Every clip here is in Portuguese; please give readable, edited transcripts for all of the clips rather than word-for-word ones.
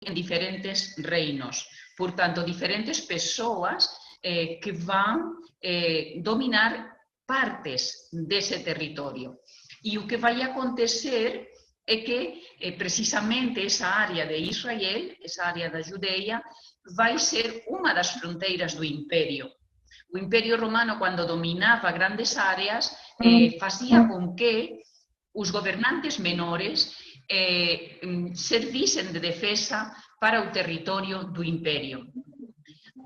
en diferentes reinos. Por tanto, diferentes pessoas que vão dominar partes desse território. E o que vai acontecer é que, precisamente, essa área de Israel, essa área da Judeia, vai ser uma das fronteiras do Império. O Império Romano, quando dominava grandes áreas, fazia com que os governantes menores servissem de defesa para o território do Império.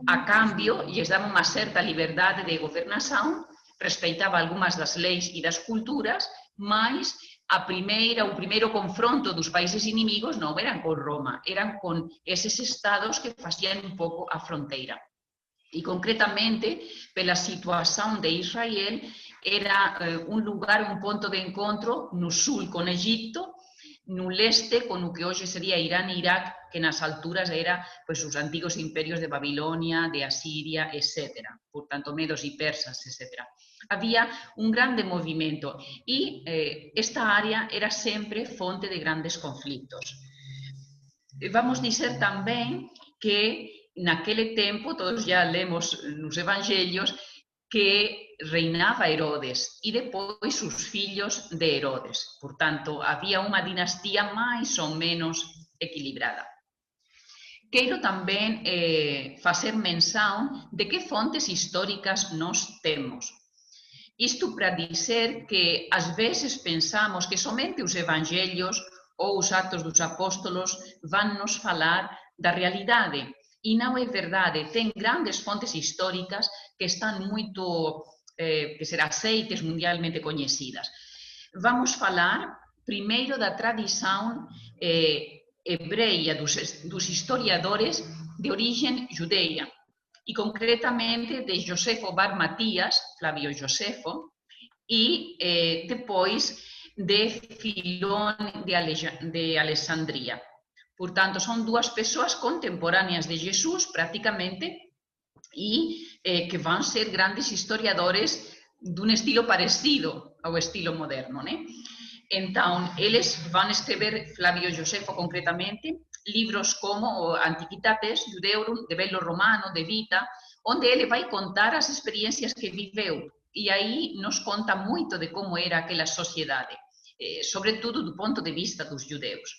A cambio, lhes dava uma certa liberdade de governação, respeitava algumas das leis e das culturas, mas o primeiro confronto dos países inimigos não eram com Roma, eram com esses estados que faziam um pouco a fronteira. E, concretamente, pela situação de Israel, era um lugar, um ponto de encontro no sul com Egito, no leste com o que hoje seria Irã e Iraque, que nas alturas eram os antigos impérios de Babilônia, de Assíria, etc. Portanto, medos e persas, etc. Havia um grande movimento e esta área era sempre fonte de grandes conflitos. Vamos dizer também que naquele tempo, todos já lemos nos evangelhos, que reinava Herodes e depois os filhos de Herodes. Portanto, havia uma dinastia mais ou menos equilibrada. Quero também fazer menção de que fontes históricas nós temos. Isto para dizer que, às vezes, pensamos que somente os evangelhos ou os Atos dos Apóstolos vão nos falar da realidade. E não é verdade. Tem grandes fontes históricas que estão muito, aceites, mundialmente conhecidas. Vamos falar primeiro da tradição hebreia dos historiadores de origem judeia, e concretamente de Josefo bar Matias, Flávio Josefo, e depois de Filón de Alexandria. Portanto, são duas pessoas contemporâneas de Jesus, praticamente, e que vão ser grandes historiadores de um estilo parecido ao estilo moderno, né? Então, eles vão escrever, Flávio Josefo concretamente, livros como Antiquitates Judeorum, de Bello Romano, de Vita, onde ele vai contar as experiências que viveu. E aí nos conta muito de como era aquela sociedade, sobretudo do ponto de vista dos judeus.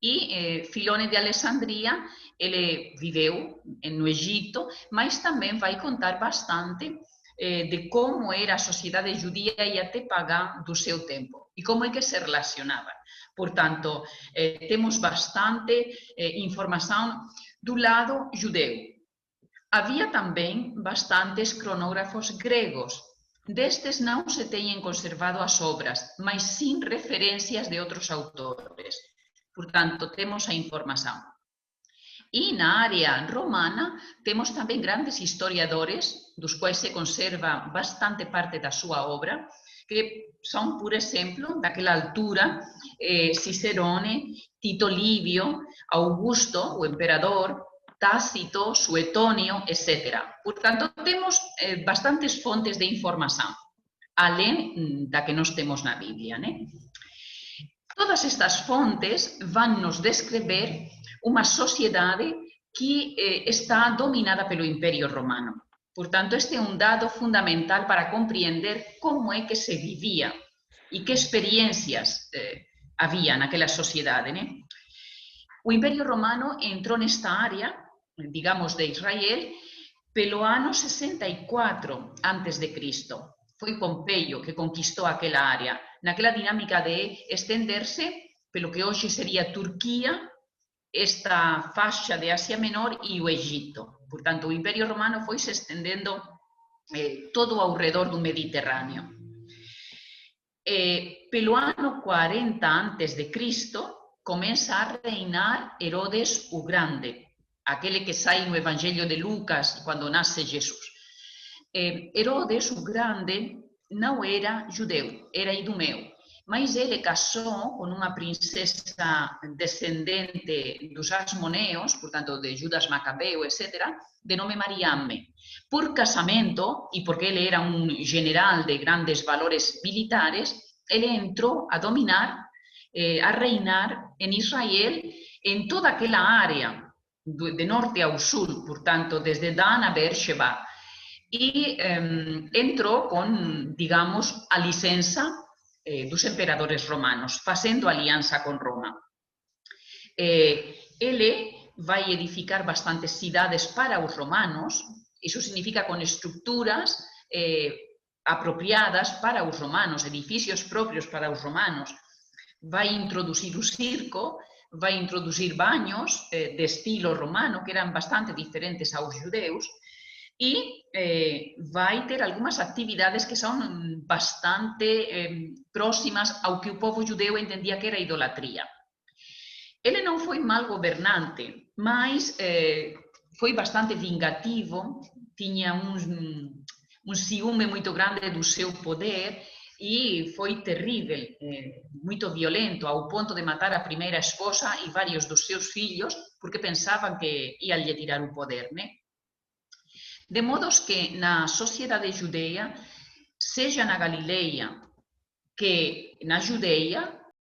E Filone de Alexandria, ele viveu no Egito, mas também vai contar bastante de como era a sociedade judia e até pagã do seu tempo, e como é que se relacionava. Portanto, temos bastante informação do lado judeu. Havia também bastantes cronógrafos gregos. Destes não se têm conservado as obras, mas sim referências de outros autores. Portanto, temos a informação. E na área romana, temos também grandes historiadores, dos quais se conserva bastante parte da sua obra, que são, por exemplo, daquela altura, Cicerone, Tito Livio, Augusto, o imperador, Tácito, Suetônio, etc. Portanto, temos bastantes fontes de informação, além da que nós temos na Bíblia, né? Todas estas fontes vão nos descrever uma sociedade que está dominada pelo Império Romano. Portanto, este é um dado fundamental para compreender como é que se vivia e que experiências havia naquela sociedade, né? O Império Romano entrou nesta área, digamos, de Israel, pelo ano 64 a.C. Foi Pompeio que conquistou aquela área, naquela dinâmica de estender-se pelo que hoje seria Turquia, esta faixa de Ásia Menor e o Egito. Portanto, o Império Romano foi se estendendo todo ao redor do Mediterrâneo. Pelo ano 40 a.C., começa a reinar Herodes o Grande, aquele que sai no Evangelho de Lucas, quando nasce Jesus. Herodes o Grande não era judeu, era idumeu, mas ele casou com uma princesa descendente dos Asmoneos, portanto de Judas Macabeu, etc., de nome Mariame. Por casamento, e porque ele era um general de grandes valores militares, ele entrou a dominar, a reinar em Israel En toda aquela área, de norte ao sul, portanto, desde Dan a Beersheba, e entrou con, digamos, a licenza dos emperadores romanos, facendo alianza con Roma. Ele vai edificar bastantes cidades para os romanos, iso significa con estructuras apropiadas para os romanos, edificios propios para os romanos. Vai introducir o circo, vai introducir baños de estilo romano, que eran bastante diferentes aos judeus, e vai ter algunhas actividades que son bastante próximas ao que o povo judeu entendía que era idolatría. Ele non foi mal gobernante, mas foi bastante vingativo, tiña un ciúme moito grande do seu poder e foi terrível, moito violento, ao ponto de matar a primeira esposa e varios dos seus fillos porque pensaban que ia lle tirar o poder, né? De modos que na sociedade judea, seja na Galileia que na Judeia,